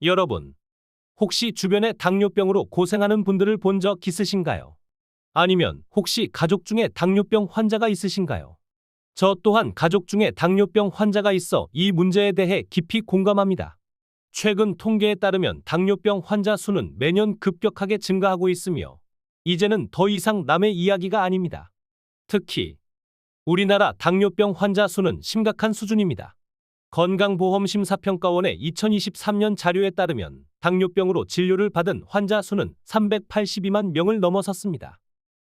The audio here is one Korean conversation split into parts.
여러분, 혹시 주변에 당뇨병으로 고생하는 분들을 본 적 있으신가요? 아니면 혹시 가족 중에 당뇨병 환자가 있으신가요? 저 또한 가족 중에 당뇨병 환자가 있어 이 문제에 대해 깊이 공감합니다. 최근 통계에 따르면 당뇨병 환자 수는 매년 급격하게 증가하고 있으며, 이제는 더 이상 남의 이야기가 아닙니다. 특히 우리나라 당뇨병 환자 수는 심각한 수준입니다. 건강보험심사평가원의 2023년 자료에 따르면 당뇨병으로 진료를 받은 환자 수는 382만 명을 넘어섰습니다.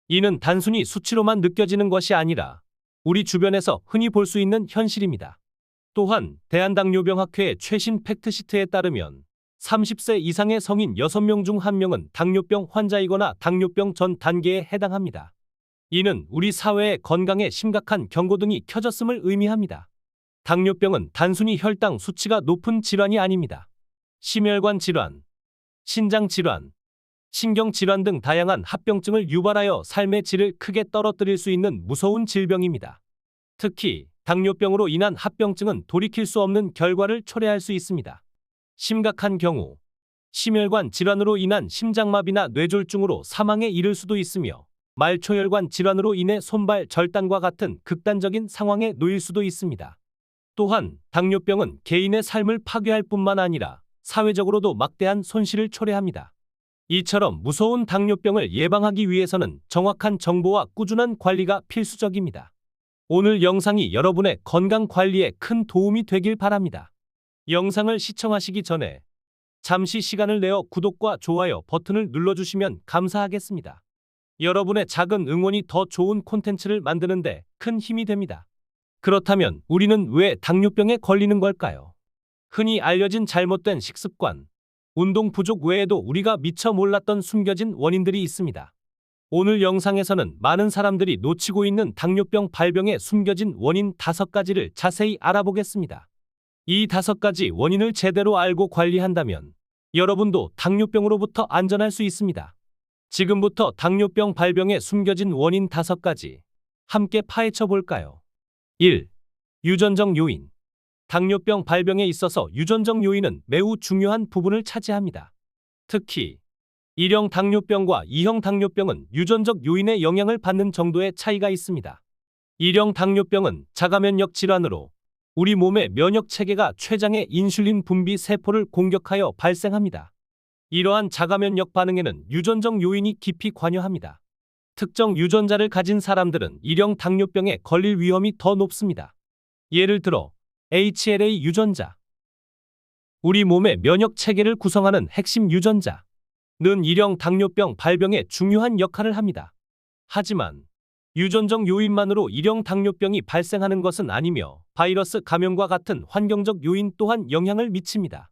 이는 단순히 수치로만 느껴지는 것이 아니라 우리 주변에서 흔히 볼 수 있는 현실입니다. 또한 대한당뇨병학회의 최신 팩트시트에 따르면 30세 이상의 성인 6명 중 1명은 당뇨병 환자이거나 당뇨병 전 단계에 해당합니다. 이는 우리 사회의 건강에 심각한 경고등이 켜졌음을 의미합니다. 당뇨병은 단순히 혈당 수치가 높은 질환이 아닙니다. 심혈관 질환, 신장 질환, 신경 질환 등 다양한 합병증을 유발하여 삶의 질을 크게 떨어뜨릴 수 있는 무서운 질병입니다. 특히 당뇨병으로 인한 합병증은 돌이킬 수 없는 결과를 초래할 수 있습니다. 심각한 경우 심혈관 질환으로 인한 심장마비나 뇌졸중으로 사망에 이를 수도 있으며, 말초혈관 질환으로 인해 손발 절단과 같은 극단적인 상황에 놓일 수도 있습니다. 또한 당뇨병은 개인의 삶을 파괴할 뿐만 아니라 사회적으로도 막대한 손실을 초래합니다. 이처럼 무서운 당뇨병을 예방하기 위해서는 정확한 정보와 꾸준한 관리가 필수적입니다. 오늘 영상이 여러분의 건강 관리에 큰 도움이 되길 바랍니다. 영상을 시청하시기 전에 잠시 시간을 내어 구독과 좋아요 버튼을 눌러주시면 감사하겠습니다. 여러분의 작은 응원이 더 좋은 콘텐츠를 만드는데 큰 힘이 됩니다. 그렇다면 우리는 왜 당뇨병에 걸리는 걸까요? 흔히 알려진 잘못된 식습관, 운동 부족 외에도 우리가 미처 몰랐던 숨겨진 원인들이 있습니다. 오늘 영상에서는 많은 사람들이 놓치고 있는 당뇨병 발병의 숨겨진 원인 5가지를 자세히 알아보겠습니다. 이 5가지 원인을 제대로 알고 관리한다면 여러분도 당뇨병으로부터 안전할 수 있습니다. 지금부터 당뇨병 발병의 숨겨진 원인 5가지 함께 파헤쳐 볼까요? 1. 유전적 요인. 당뇨병 발병에 있어서 유전적 요인은 매우 중요한 부분을 차지합니다. 특히 1형 당뇨병과 2형 당뇨병은 유전적 요인의 영향을 받는 정도의 차이가 있습니다. 1형 당뇨병은 자가면역 질환으로 우리 몸의 면역 체계가 췌장의 인슐린 분비 세포를 공격하여 발생합니다. 이러한 자가면역 반응에는 유전적 요인이 깊이 관여합니다. 특정 유전자를 가진 사람들은 1형 당뇨병에 걸릴 위험이 더 높습니다. 예를 들어 HLA 유전자, 우리 몸의 면역 체계를 구성하는 핵심 유전자는 1형 당뇨병 발병에 중요한 역할을 합니다. 하지만 유전적 요인만으로 1형 당뇨병이 발생하는 것은 아니며, 바이러스 감염과 같은 환경적 요인 또한 영향을 미칩니다.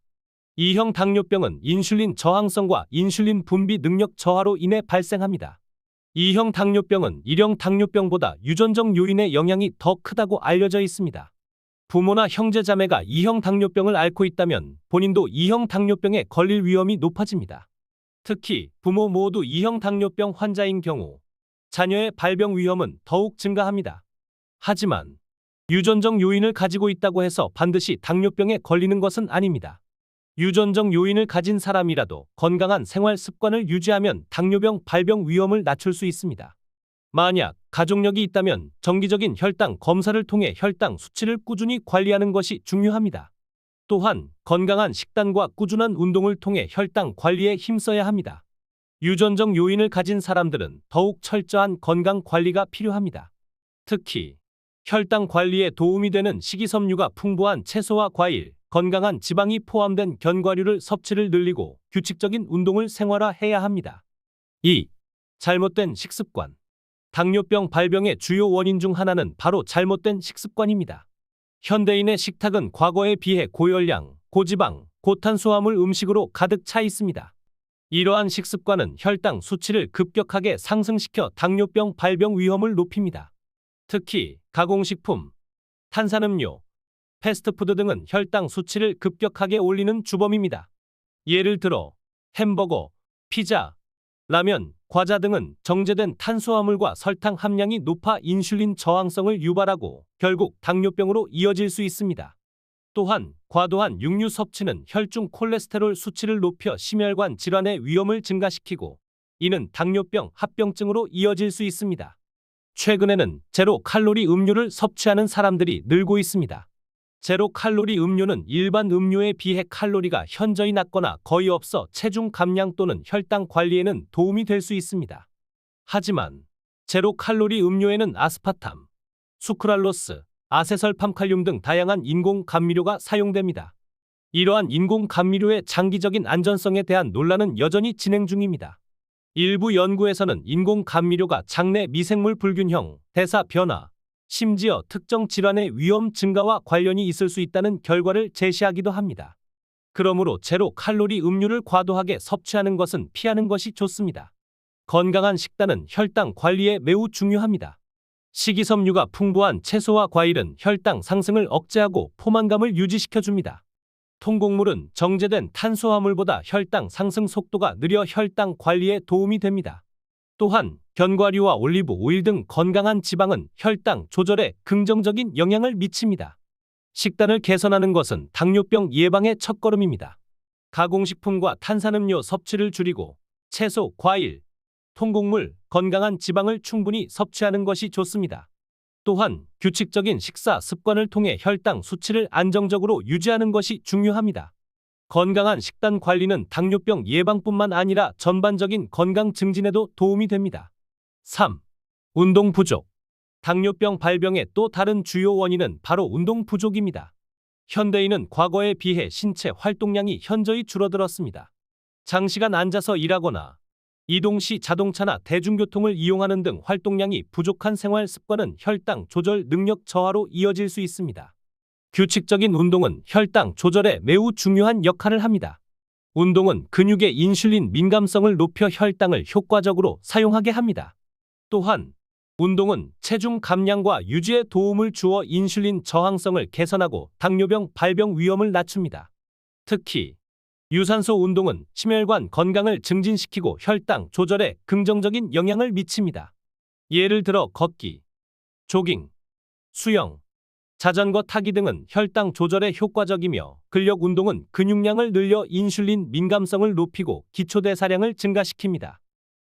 2형 당뇨병은 인슐린 저항성과 인슐린 분비 능력 저하로 인해 발생합니다. 2형 당뇨병은 1형 당뇨병보다 유전적 요인의 영향이 더 크다고 알려져 있습니다. 부모나 형제 자매가 2형 당뇨병을 앓고 있다면 본인도 2형 당뇨병에 걸릴 위험이 높아집니다. 특히 부모 모두 2형 당뇨병 환자인 경우 자녀의 발병 위험은 더욱 증가합니다. 하지만 유전적 요인을 가지고 있다고 해서 반드시 당뇨병에 걸리는 것은 아닙니다. 유전적 요인을 가진 사람이라도 건강한 생활 습관을 유지하면 당뇨병 발병 위험을 낮출 수 있습니다. 만약 가족력이 있다면 정기적인 혈당 검사를 통해 혈당 수치를 꾸준히 관리하는 것이 중요합니다. 또한 건강한 식단과 꾸준한 운동을 통해 혈당 관리에 힘써야 합니다. 유전적 요인을 가진 사람들은 더욱 철저한 건강 관리가 필요합니다. 특히 혈당 관리에 도움이 되는 식이섬유가 풍부한 채소와 과일, 건강한 지방이 포함된 견과류를 섭취를 늘리고 규칙적인 운동을 생활화해야 합니다. 2. 잘못된 식습관. 당뇨병 발병의 주요 원인 중 하나는 바로 잘못된 식습관입니다. 현대인의 식탁은 과거에 비해 고열량, 고지방, 고탄수화물 음식으로 가득 차 있습니다. 이러한 식습관은 혈당 수치를 급격하게 상승시켜 당뇨병 발병 위험을 높입니다. 특히 가공식품, 탄산음료, 패스트푸드 등은 혈당 수치를 급격하게 올리는 주범입니다. 예를 들어 햄버거, 피자, 라면, 과자 등은 정제된 탄수화물과 설탕 함량이 높아 인슐린 저항성을 유발하고 결국 당뇨병으로 이어질 수 있습니다. 또한 과도한 육류 섭취는 혈중 콜레스테롤 수치를 높여 심혈관 질환의 위험을 증가시키고 이는 당뇨병, 합병증으로 이어질 수 있습니다. 최근에는 제로 칼로리 음료를 섭취하는 사람들이 늘고 있습니다. 제로 칼로리 음료는 일반 음료에 비해 칼로리가 현저히 낮거나 거의 없어 체중 감량 또는 혈당 관리에는 도움이 될 수 있습니다. 하지만 제로 칼로리 음료에는 아스파탐, 수크랄로스, 아세설팜칼륨 등 다양한 인공 감미료가 사용됩니다. 이러한 인공 감미료의 장기적인 안전성에 대한 논란은 여전히 진행 중입니다. 일부 연구에서는 인공 감미료가 장내 미생물 불균형, 대사 변화, 심지어 특정 질환의 위험 증가와 관련이 있을 수 있다는 결과를 제시하기도 합니다. 그러므로 제로 칼로리 음료를 과도하게 섭취하는 것은 피하는 것이 좋습니다. 건강한 식단은 혈당 관리에 매우 중요합니다. 식이섬유가 풍부한 채소와 과일은 혈당 상승을 억제하고 포만감을 유지시켜줍니다. 통곡물은 정제된 탄수화물보다 혈당 상승 속도가 느려 혈당 관리에 도움이 됩니다. 또한 견과류와 올리브 오일 등 건강한 지방은 혈당 조절에 긍정적인 영향을 미칩니다. 식단을 개선하는 것은 당뇨병 예방의 첫걸음입니다. 가공식품과 탄산음료 섭취를 줄이고 채소, 과일, 통곡물, 건강한 지방을 충분히 섭취하는 것이 좋습니다. 또한 규칙적인 식사 습관을 통해 혈당 수치를 안정적으로 유지하는 것이 중요합니다. 건강한 식단 관리는 당뇨병 예방뿐만 아니라 전반적인 건강 증진에도 도움이 됩니다. 3. 운동 부족. 당뇨병 발병의 또 다른 주요 원인은 바로 운동 부족입니다. 현대인은 과거에 비해 신체 활동량이 현저히 줄어들었습니다. 장시간 앉아서 일하거나 이동 시 자동차나 대중교통을 이용하는 등 활동량이 부족한 생활 습관은 혈당 조절 능력 저하로 이어질 수 있습니다. 규칙적인 운동은 혈당 조절에 매우 중요한 역할을 합니다. 운동은 근육의 인슐린 민감성을 높여 혈당을 효과적으로 사용하게 합니다. 또한 운동은 체중 감량과 유지에 도움을 주어 인슐린 저항성을 개선하고 당뇨병 발병 위험을 낮춥니다. 특히 유산소 운동은 심혈관 건강을 증진시키고 혈당 조절에 긍정적인 영향을 미칩니다. 예를 들어 걷기, 조깅, 수영, 자전거 타기 등은 혈당 조절에 효과적이며 근력 운동은 근육량을 늘려 인슐린 민감성을 높이고 기초대사량을 증가시킵니다.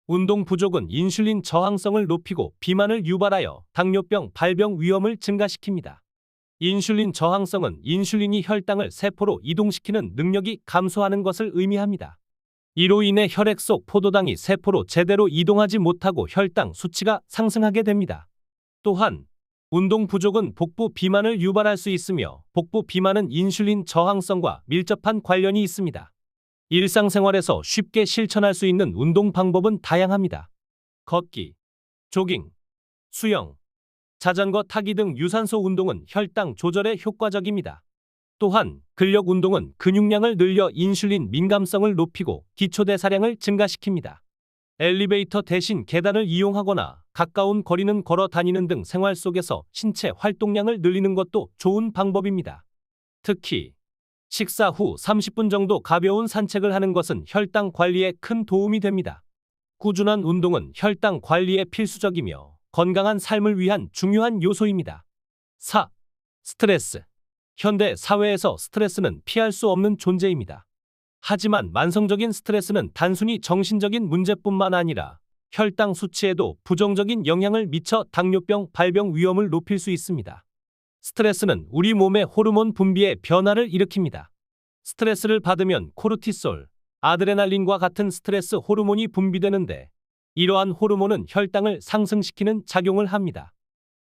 운동 부족은 인슐린 저항성을 높이고 비만을 유발하여 당뇨병 발병 위험을 증가시킵니다. 인슐린 저항성은 인슐린이 혈당을 세포로 이동시키는 능력이 감소하는 것을 의미합니다. 이로 인해 혈액 속 포도당이 세포로 제대로 이동하지 못하고 혈당 수치가 상승하게 됩니다. 또한 운동 부족은 복부 비만을 유발할 수 있으며 복부 비만은 인슐린 저항성과 밀접한 관련이 있습니다. 일상생활에서 쉽게 실천할 수 있는 운동 방법은 다양합니다. 걷기, 조깅, 수영, 자전거 타기 등 유산소 운동은 혈당 조절에 효과적입니다. 또한 근력 운동은 근육량을 늘려 인슐린 민감성을 높이고 기초대사량을 증가시킵니다. 엘리베이터 대신 계단을 이용하거나 가까운 거리는 걸어 다니는 등 생활 속에서 신체 활동량을 늘리는 것도 좋은 방법입니다. 특히 식사 후 30분 정도 가벼운 산책을 하는 것은 혈당 관리에 큰 도움이 됩니다. 꾸준한 운동은 혈당 관리에 필수적이며 건강한 삶을 위한 중요한 요소입니다. 4. 스트레스. 현대 사회에서 스트레스는 피할 수 없는 존재입니다. 하지만 만성적인 스트레스는 단순히 정신적인 문제뿐만 아니라 혈당 수치에도 부정적인 영향을 미쳐 당뇨병 발병 위험을 높일 수 있습니다. 스트레스는 우리 몸의 호르몬 분비에 변화를 일으킵니다. 스트레스를 받으면 코르티솔, 아드레날린과 같은 스트레스 호르몬이 분비되는데 이러한 호르몬은 혈당을 상승시키는 작용을 합니다.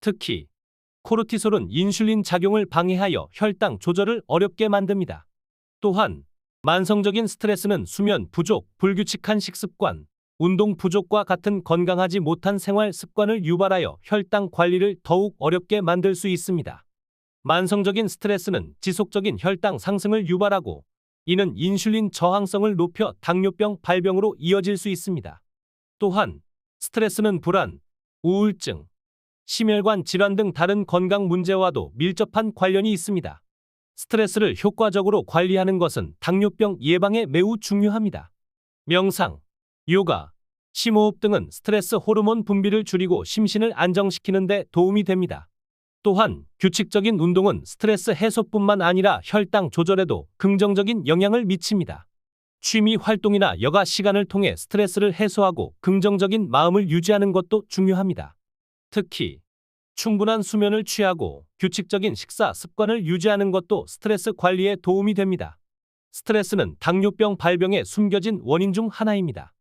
특히 코르티솔은 인슐린 작용을 방해하여 혈당 조절을 어렵게 만듭니다. 또한 만성적인 스트레스는 수면 부족, 불규칙한 식습관, 운동 부족과 같은 건강하지 못한 생활 습관을 유발하여 혈당 관리를 더욱 어렵게 만들 수 있습니다. 만성적인 스트레스는 지속적인 혈당 상승을 유발하고 이는 인슐린 저항성을 높여 당뇨병 발병으로 이어질 수 있습니다. 또한 스트레스는 불안, 우울증, 심혈관 질환 등 다른 건강 문제와도 밀접한 관련이 있습니다. 스트레스를 효과적으로 관리하는 것은 당뇨병 예방에 매우 중요합니다. 명상, 요가, 심호흡 등은 스트레스 호르몬 분비를 줄이고 심신을 안정시키는 데 도움이 됩니다. 또한 규칙적인 운동은 스트레스 해소뿐만 아니라 혈당 조절에도 긍정적인 영향을 미칩니다. 취미 활동이나 여가 시간을 통해 스트레스를 해소하고 긍정적인 마음을 유지하는 것도 중요합니다. 특히 충분한 수면을 취하고 규칙적인 식사 습관을 유지하는 것도 스트레스 관리에 도움이 됩니다. 스트레스는 당뇨병 발병의 숨겨진 원인 중 하나입니다.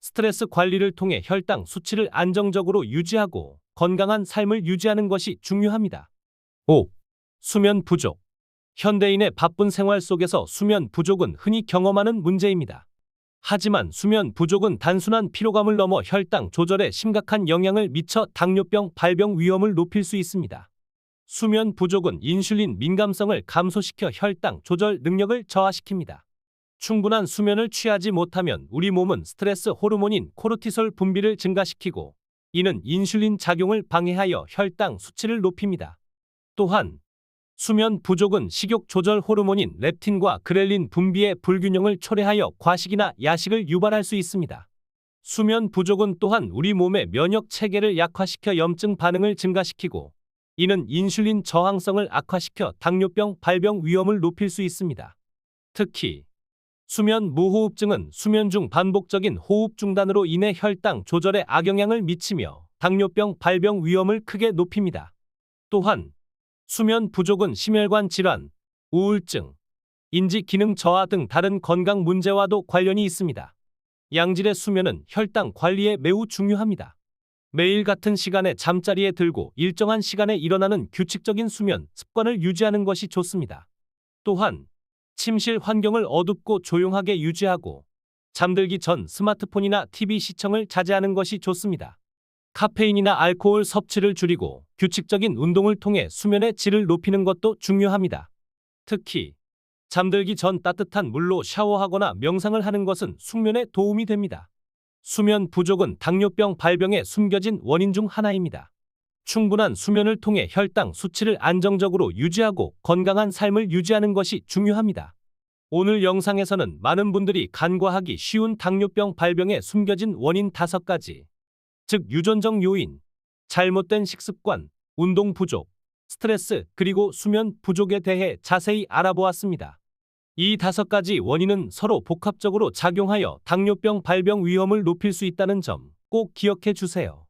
스트레스 관리를 통해 혈당 수치를 안정적으로 유지하고 건강한 삶을 유지하는 것이 중요합니다. 5. 수면 부족. 현대인의 바쁜 생활 속에서 수면 부족은 흔히 경험하는 문제입니다. 하지만 수면 부족은 단순한 피로감을 넘어 혈당 조절에 심각한 영향을 미쳐 당뇨병 발병 위험을 높일 수 있습니다. 수면 부족은 인슐린 민감성을 감소시켜 혈당 조절 능력을 저하시킵니다. 충분한 수면을 취하지 못하면 우리 몸은 스트레스 호르몬인 코르티솔 분비를 증가시키고 이는 인슐린 작용을 방해하여 혈당 수치를 높입니다. 또한 수면 부족은 식욕 조절 호르몬인 렙틴과 그렐린 분비의 불균형을 초래하여 과식이나 야식을 유발할 수 있습니다. 수면 부족은 또한 우리 몸의 면역 체계를 약화시켜 염증 반응을 증가시키고 이는 인슐린 저항성을 악화시켜 당뇨병 발병 위험을 높일 수 있습니다. 특히 수면 무호흡증은 수면 중 반복적인 호흡 중단으로 인해 혈당 조절에 악영향을 미치며 당뇨병 발병 위험을 크게 높입니다. 또한 수면 부족은 심혈관 질환, 우울증, 인지 기능 저하 등 다른 건강 문제와도 관련이 있습니다. 양질의 수면은 혈당 관리에 매우 중요합니다. 매일 같은 시간에 잠자리에 들고 일정한 시간에 일어나는 규칙적인 수면 습관을 유지하는 것이 좋습니다. 또한 침실 환경을 어둡고 조용하게 유지하고 잠들기 전 스마트폰이나 TV 시청을 자제하는 것이 좋습니다. 카페인이나 알코올 섭취를 줄이고 규칙적인 운동을 통해 수면의 질을 높이는 것도 중요합니다. 특히 잠들기 전 따뜻한 물로 샤워하거나 명상을 하는 것은 숙면에 도움이 됩니다. 수면 부족은 당뇨병 발병의 숨겨진 원인 중 하나입니다. 충분한 수면을 통해 혈당 수치를 안정적으로 유지하고 건강한 삶을 유지하는 것이 중요합니다. 오늘 영상에서는 많은 분들이 간과하기 쉬운 당뇨병 발병의 숨겨진 원인 5가지, 즉 유전적 요인, 잘못된 식습관, 운동 부족, 스트레스, 그리고 수면 부족에 대해 자세히 알아보았습니다. 이 5가지 원인은 서로 복합적으로 작용하여 당뇨병 발병 위험을 높일 수 있다는 점 꼭 기억해 주세요.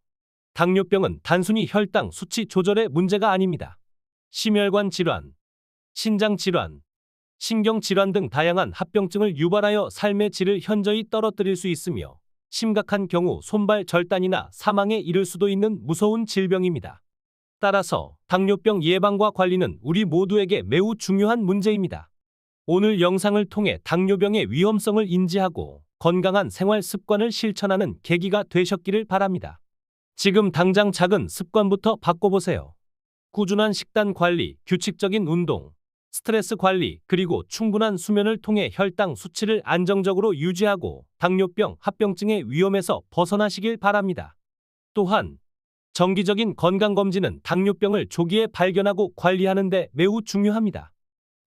당뇨병은 단순히 혈당 수치 조절의 문제가 아닙니다. 심혈관 질환, 신장 질환, 신경 질환 등 다양한 합병증을 유발하여 삶의 질을 현저히 떨어뜨릴 수 있으며 심각한 경우 손발 절단이나 사망에 이를 수도 있는 무서운 질병입니다. 따라서 당뇨병 예방과 관리는 우리 모두에게 매우 중요한 문제입니다. 오늘 영상을 통해 당뇨병의 위험성을 인지하고 건강한 생활 습관을 실천하는 계기가 되셨기를 바랍니다. 지금 당장 작은 습관부터 바꿔보세요. 꾸준한 식단 관리, 규칙적인 운동, 스트레스 관리, 그리고 충분한 수면을 통해 혈당 수치를 안정적으로 유지하고 당뇨병, 합병증의 위험에서 벗어나시길 바랍니다. 또한 정기적인 건강검진은 당뇨병을 조기에 발견하고 관리하는 데 매우 중요합니다.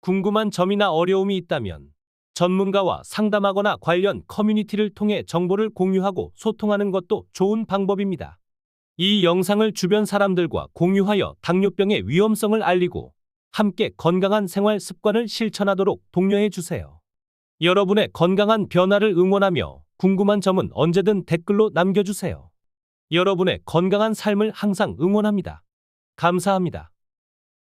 궁금한 점이나 어려움이 있다면 전문가와 상담하거나 관련 커뮤니티를 통해 정보를 공유하고 소통하는 것도 좋은 방법입니다. 이 영상을 주변 사람들과 공유하여 당뇨병의 위험성을 알리고 함께 건강한 생활 습관을 실천하도록 독려해 주세요. 여러분의 건강한 변화를 응원하며 궁금한 점은 언제든 댓글로 남겨주세요. 여러분의 건강한 삶을 항상 응원합니다. 감사합니다.